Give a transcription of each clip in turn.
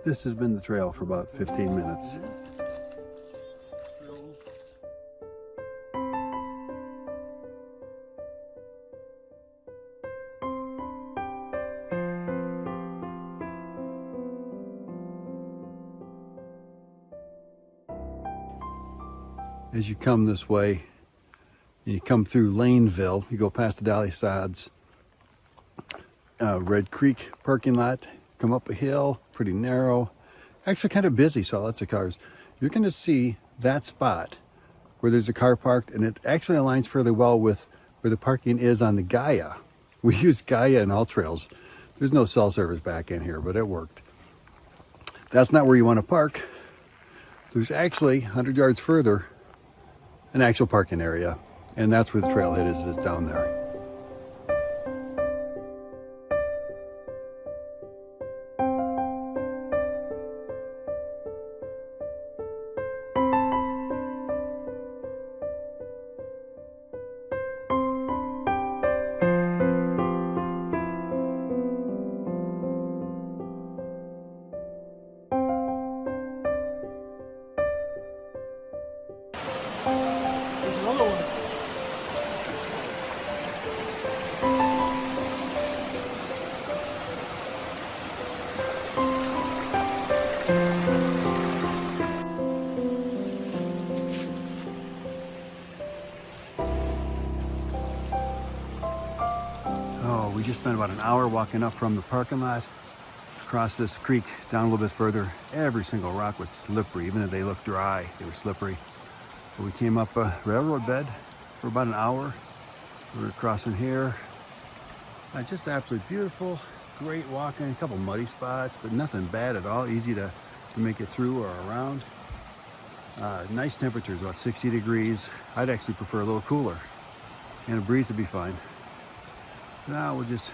This has been the trail for about 15 minutes. As you come this way, and you come through Laneville, you go past the Dolly Sods, Red Creek parking lot, come up a hill, pretty narrow, actually kind of busy, so lots of cars. You're going to see that spot where there's a car parked, and it actually aligns fairly well with where the parking is on the Gaia. We use Gaia in all trails. There's no cell service back in here, but it worked. That's not where you want to park. There's actually 100 yards further an actual parking area, and that's where the trailhead is down there. We just spent about an hour walking up from the parking lot, across this creek, down a little bit further. Every single rock was slippery, even if they looked dry, they were slippery. But we came up a railroad bed for about an hour. We were crossing here. Just absolutely beautiful, great walking, a couple muddy spots, but nothing bad at all, easy to make it through or around. Nice temperatures, about 60 degrees. I'd actually prefer a little cooler, and a breeze would be fine. Now we'll just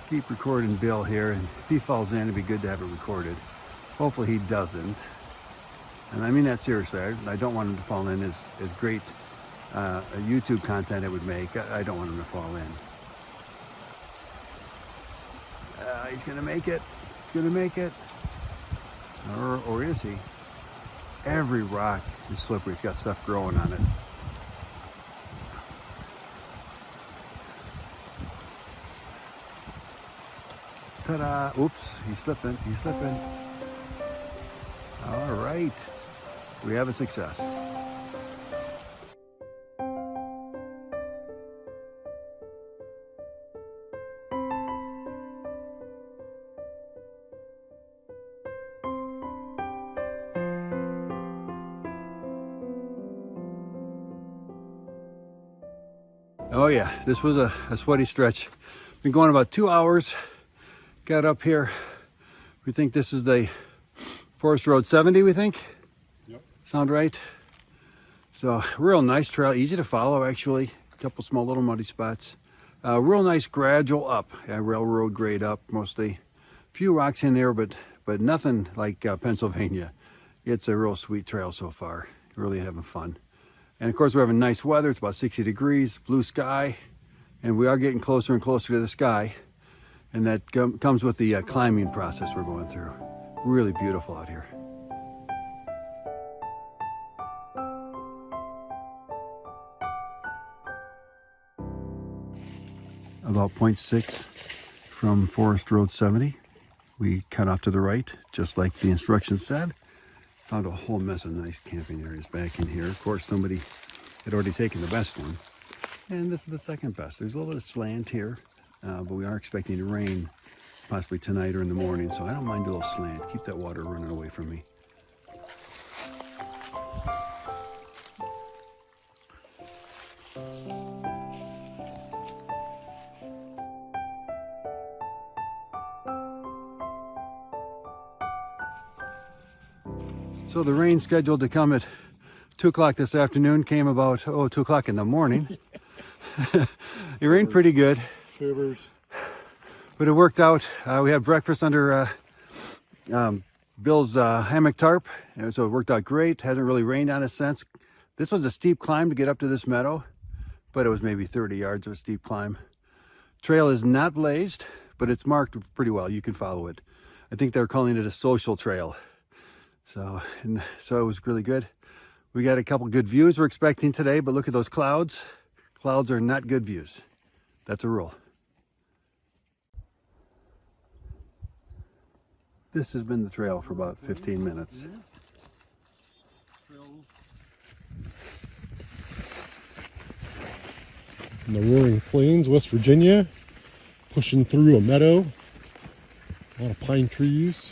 keep recording Bill here, and if he falls in, it'd be good to have it recorded. Hopefully he doesn't, and I mean that seriously. I don't want him to fall in as great YouTube content it would make. I don't want him to fall in. He's gonna make it. He's gonna make it, or is he? Every rock is slippery. It's got stuff growing on it. Ta-da! Oops, he's slipping, he's slipping. All right, we have a success. Oh yeah, this was a sweaty stretch. Been going about 2 hours. Got up here. We think this is the Forest Road 70, we think? Yep. Sound right? So, real nice trail, easy to follow actually. A couple small little muddy spots. Real nice gradual up. Yeah, railroad grade up mostly. A few rocks in there, but nothing like Pennsylvania. It's a real sweet trail so far. Really having fun. And of course we're having nice weather. It's about 60 degrees, blue sky, and we are getting closer and closer to the sky. And that comes with the climbing process we're going through. Really beautiful out here. About 0.6 from Forest Road 70. We cut off to the right, just like the instructions said. Found a whole mess of nice camping areas back in here. Of course, somebody had already taken the best one. And this is the second best. There's a little bit of slant here. But we are expecting to rain possibly tonight or in the morning, so I don't mind a little slant. Keep that water running away from me. So the rain scheduled to come at 2 o'clock this afternoon came about 2 o'clock in the morning. It rained pretty good. Shivers. But it worked out. We had breakfast under Bill's hammock tarp, and so it worked out great. Hasn't really rained on us since. This was a steep climb to get up to this meadow, but it was maybe 30 yards of a steep climb. Trail is not blazed, but it's marked pretty well. You can follow it. I think they're calling it a social trail. So it was really good. We got a couple good views we're expecting today, but look at those clouds. Clouds are not good views. That's a rule. This has been the trail for about 15 minutes. In the Roaring Plains, West Virginia, pushing through a meadow, a lot of pine trees.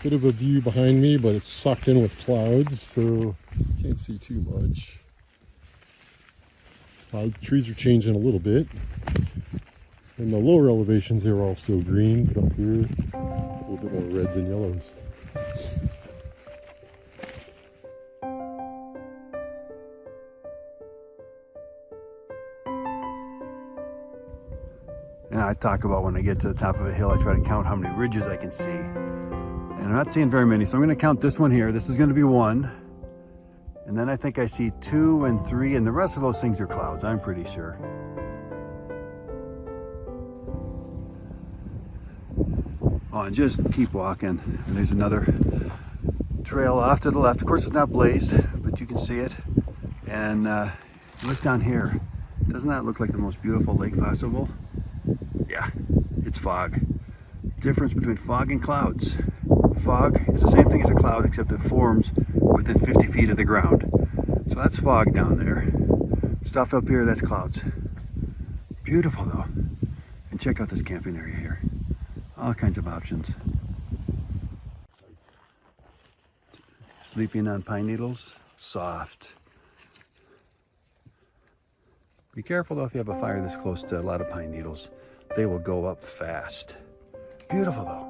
Bit of a view behind me, but it's sucked in with clouds, so can't see too much. Trees are changing a little bit. In the lower elevations, they were all still green, but up here, a little bit more reds and yellows. And I talk about when I get to the top of a hill, I try to count how many ridges I can see. And I'm not seeing very many, so I'm going to count this one here. This is going to be 1. And then I think I see 2 and 3, and the rest of those things are clouds, I'm pretty sure. Oh, and just keep walking. And there's another trail off to the left. Of course, it's not blazed, but you can see it. And look down here. Doesn't that look like the most beautiful lake possible? Yeah, it's fog. Difference between fog and clouds. Fog is the same thing as a cloud, except it forms within 50 feet of the ground. So that's fog down there. Stuff up here, that's clouds. Beautiful though. And check out this camping area here. All kinds of options. Sleeping on pine needles, soft. Be careful though if you have a fire this close to a lot of pine needles. They will go up fast. Beautiful though.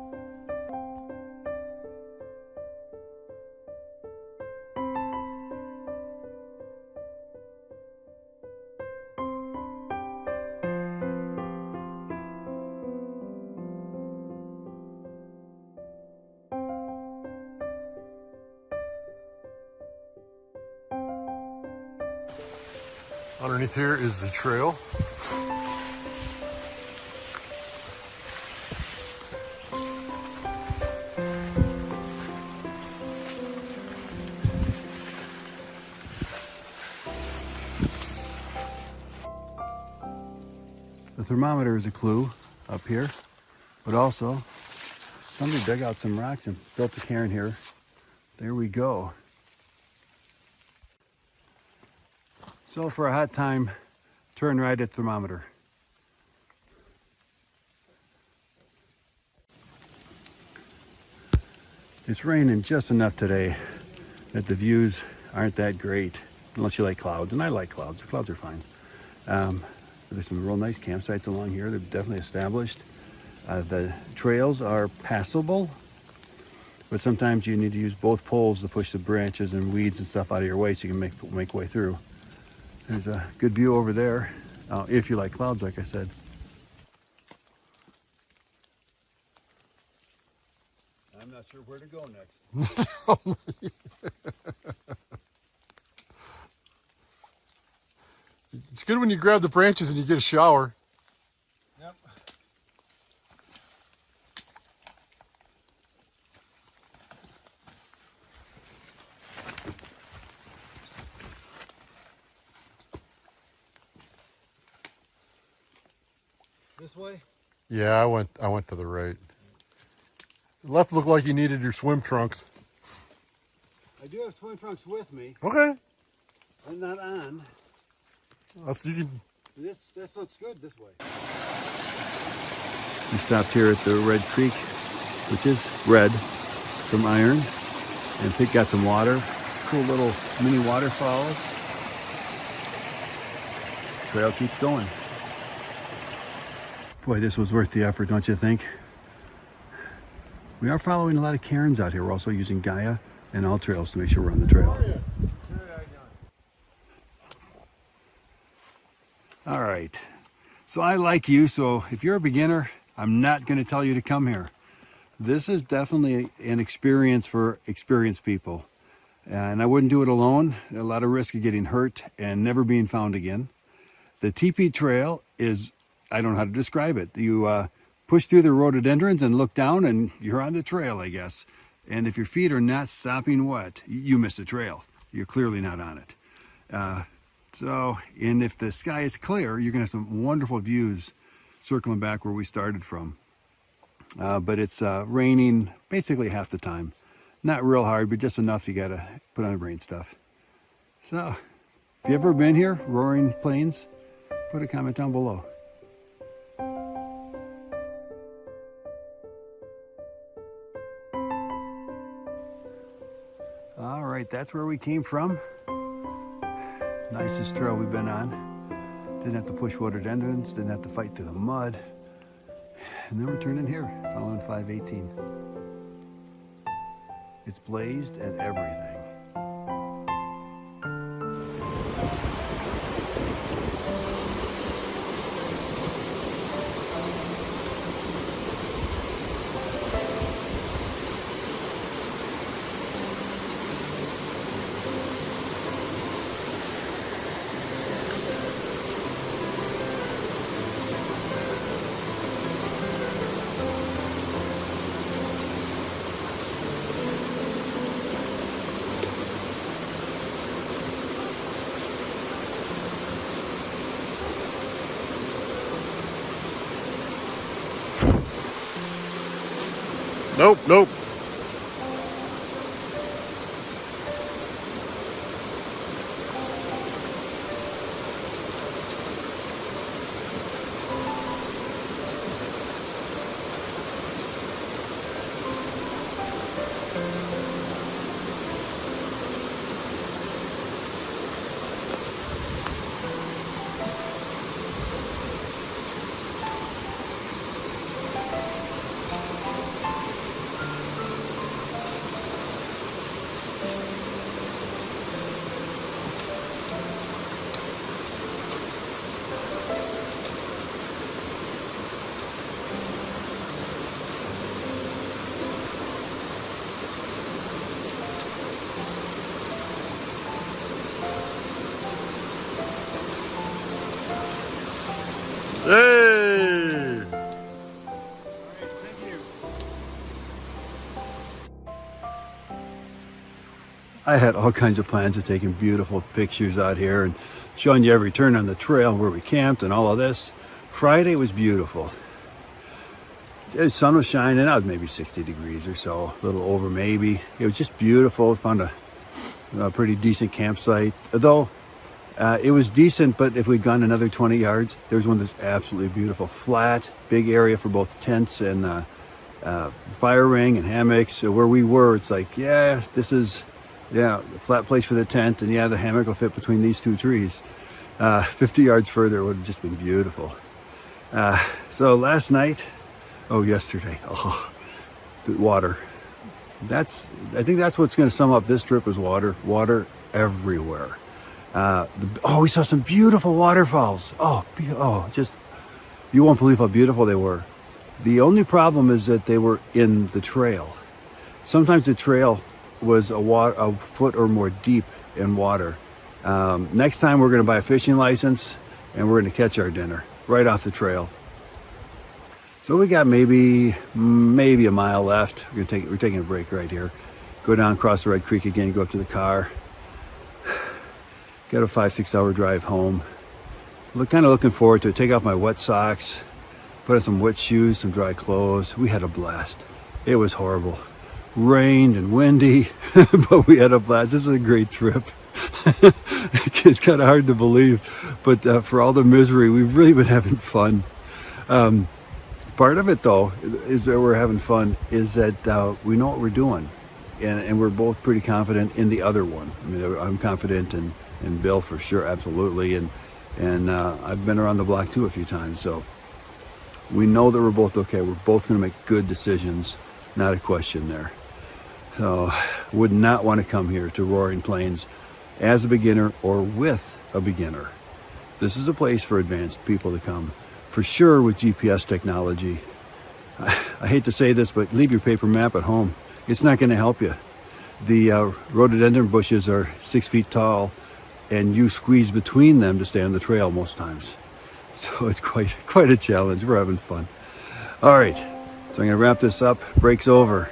Underneath here is the trail. The thermometer is a clue up here, but also somebody dug out some rocks and built a cairn here. There we go. So for a hot time, turn right at thermometer. It's raining just enough today that the views aren't that great, unless you like clouds, and I like clouds. The clouds are fine. There's some real nice campsites along here. They're definitely established. The trails are passable, but sometimes you need to use both poles to push the branches and weeds and stuff out of your way so you can make way through. There's a good view over there, if you like clouds, like I said. I'm not sure where to go next. It's good when you grab the branches and you get a shower. Yep. This way? Yeah, I went to the right. Left looked like you needed your swim trunks. I do have swim trunks with me. Okay. I'm not on. You can... This looks good this way. We stopped here at the Red Creek, which is red from iron, and Pete got some water. Cool little mini waterfalls. Trail keeps going. Boy, this was worth the effort, don't you think? We are following a lot of cairns out here. We're also using Gaia and All Trails to make sure we're on the trail. All right, so I like you, so if you're a beginner, I'm not going to tell you to come here. This is definitely an experience for experienced people, and I wouldn't do it alone. A lot of risk of getting hurt and never being found again. The TP Trail is, I don't know how to describe it. You push through the rhododendrons and look down and you're on the trail, I guess. And if your feet are not sopping wet, you missed the trail. You're clearly not on it. And if the sky is clear, you're gonna have some wonderful views circling back where we started from. But it's raining basically half the time. Not real hard, but just enough you gotta put on rain stuff. So, if you've ever been here, Roaring Plains, put a comment down below. All right, that's where we came from. Nicest trail we've been on. Didn't have to push rhododendrons, didn't have to fight through the mud. And then we're turning here, following 518. It's blazed and everything. Nope. Hey! I had all kinds of plans of taking beautiful pictures out here and showing you every turn on the trail where we camped and all of this. Friday was beautiful. The sun was shining out, maybe 60 degrees or so, a little over maybe. It was just beautiful. Found a pretty decent campsite, though it was decent, but if we'd gone another 20 yards, there's one that's absolutely beautiful. Flat, big area for both tents and fire ring and hammocks. So where we were, it's like, yeah, this is, a flat place for the tent, and yeah, the hammock will fit between these two trees. 50 yards further, it would have just been beautiful. So yesterday, the water. I think that's what's going to sum up this trip is water everywhere. We saw some beautiful waterfalls. Just, you won't believe how beautiful they were. The only problem is that they were in the trail. Sometimes the trail was a foot or more deep in water. Next time we're going to buy a fishing license and we're going to catch our dinner right off the trail. So we got maybe a mile left. We're taking a break right here. Go down, cross the Red Creek again, go up to the car. Got a 5-6 hour drive home. Kind of looking forward to it. Take off my wet socks, put on some wet shoes, some dry clothes. We had a blast. It was horrible. Rained and windy, but we had a blast. This is a great trip. It's kind of hard to believe, but for all the misery, we've really been having fun. Part of it, though, is that we're having fun, is that we know what we're doing, and we're both pretty confident in the other one. I mean, I'm confident in Bill for sure, absolutely, and I've been around the block too a few times, so we know that we're both okay. We're both going to make good decisions, not a question there. So, would not want to come here to Roaring Plains as a beginner or with a beginner. This is a place for advanced people to come, for sure, with GPS technology. I hate to say this, but leave your paper map at home. It's not going to help you. The rhododendron bushes are 6 feet tall, and you squeeze between them to stay on the trail most times. So it's quite a challenge. We're having fun. All right, so I'm gonna wrap this up. Break's over.